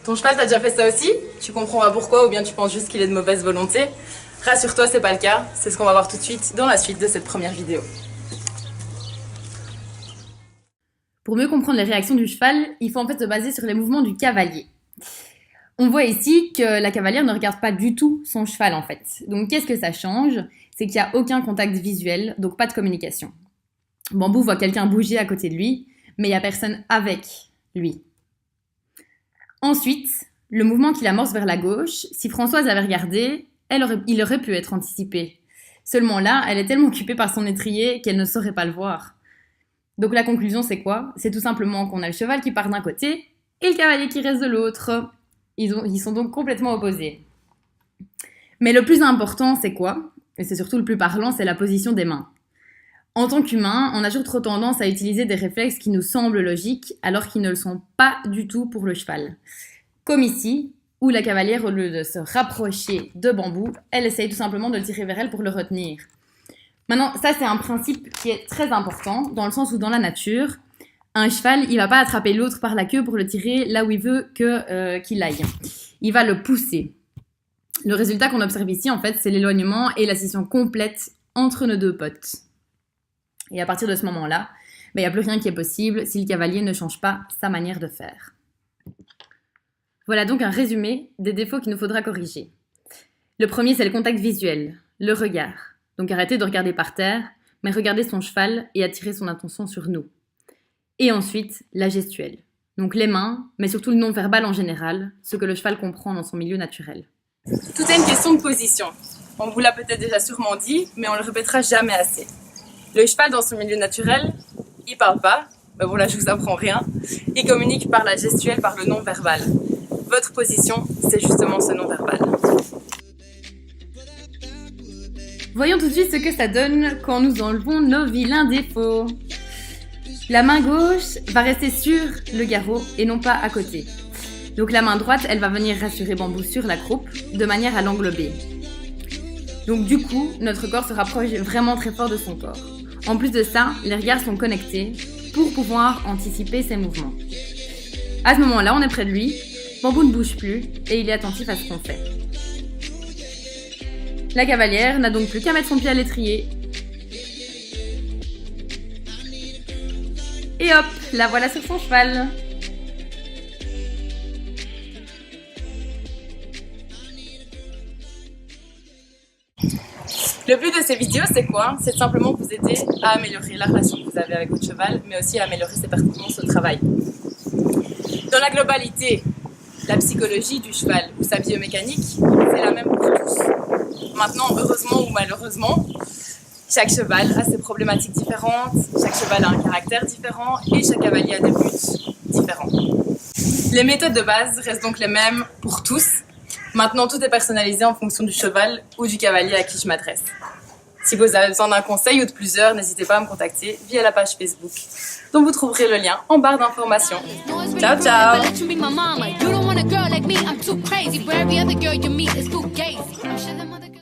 Ton cheval t'a déjà fait ça aussi? Tu comprends pas pourquoi ou bien tu penses juste qu'il est de mauvaise volonté? Rassure-toi, c'est pas le cas. C'est ce qu'on va voir tout de suite dans la suite de cette première vidéo. Pour mieux comprendre les réactions du cheval, il faut en fait se baser sur les mouvements du cavalier. On voit ici que la cavalière ne regarde pas du tout son cheval en fait. Donc qu'est-ce que ça change? C'est qu'il n'y a aucun contact visuel, donc pas de communication. Bambou voit quelqu'un bouger à côté de lui, mais il n'y a personne avec lui. Ensuite, le mouvement qu'il amorce vers la gauche, si Françoise avait regardé, il aurait pu être anticipé. Seulement là, elle est tellement occupée par son étrier qu'elle ne saurait pas le voir. Donc la conclusion c'est quoi? C'est tout simplement qu'on a le cheval qui part d'un côté et le cavalier qui reste de l'autre. Ils sont donc complètement opposés. Mais le plus important c'est quoi? Et c'est surtout le plus parlant, c'est la position des mains. En tant qu'humain, on a toujours trop tendance à utiliser des réflexes qui nous semblent logiques alors qu'ils ne le sont pas du tout pour le cheval. Comme ici, où la cavalière, au lieu de se rapprocher de Bambou, elle essaye tout simplement de le tirer vers elle pour le retenir. Maintenant, ça c'est un principe qui est très important, dans le sens où dans la nature, un cheval, il va pas attraper l'autre par la queue pour le tirer là où il veut qu'il aille. Il va le pousser. Le résultat qu'on observe ici, en fait, c'est l'éloignement et la scission complète entre nos deux potes. Et à partir de ce moment-là, il n'y a plus rien qui est possible si le cavalier ne change pas sa manière de faire. Voilà donc un résumé des défauts qu'il nous faudra corriger. Le premier, c'est le contact visuel, le regard. Donc arrêtez de regarder par terre, mais regardez son cheval et attirez son attention sur nous. Et ensuite, la gestuelle. Donc les mains, mais surtout le non-verbal en général, ce que le cheval comprend dans son milieu naturel. Tout est une question de position. On vous l'a peut-être déjà sûrement dit, mais on le répétera jamais assez. Le cheval dans son milieu naturel, il parle pas, ben bon là je vous apprends rien, il communique par la gestuelle, par le non-verbal. Votre position, c'est justement ce non-verbal. Voyons tout de suite ce que ça donne quand nous enlevons nos vilains défauts. La main gauche va rester sur le garrot et non pas à côté. Donc la main droite, elle va venir rassurer Bambou sur la croupe de manière à l'englober. Donc du coup, notre corps se rapproche vraiment très fort de son corps. En plus de ça, les regards sont connectés pour pouvoir anticiper ses mouvements. À ce moment-là, on est près de lui, Bambou ne bouge plus et il est attentif à ce qu'on fait. La cavalière n'a donc plus qu'à mettre son pied à l'étrier. Et hop, la voilà sur son cheval. Le but de ces vidéos, c'est quoi? C'est simplement vous aider à améliorer la relation que vous avez avec votre cheval, mais aussi à améliorer ses performances au travail. Dans la globalité, la psychologie du cheval ou sa biomécanique, c'est la même pour tous. Maintenant, heureusement ou malheureusement, chaque cheval a ses problématiques différentes, chaque cheval a un caractère différent et chaque cavalier a des buts différents. Les méthodes de base restent donc les mêmes pour tous. Maintenant, tout est personnalisé en fonction du cheval ou du cavalier à qui je m'adresse. Si vous avez besoin d'un conseil ou de plusieurs, n'hésitez pas à me contacter via la page Facebook, dont vous trouverez le lien en barre d'informations. Ciao, ciao!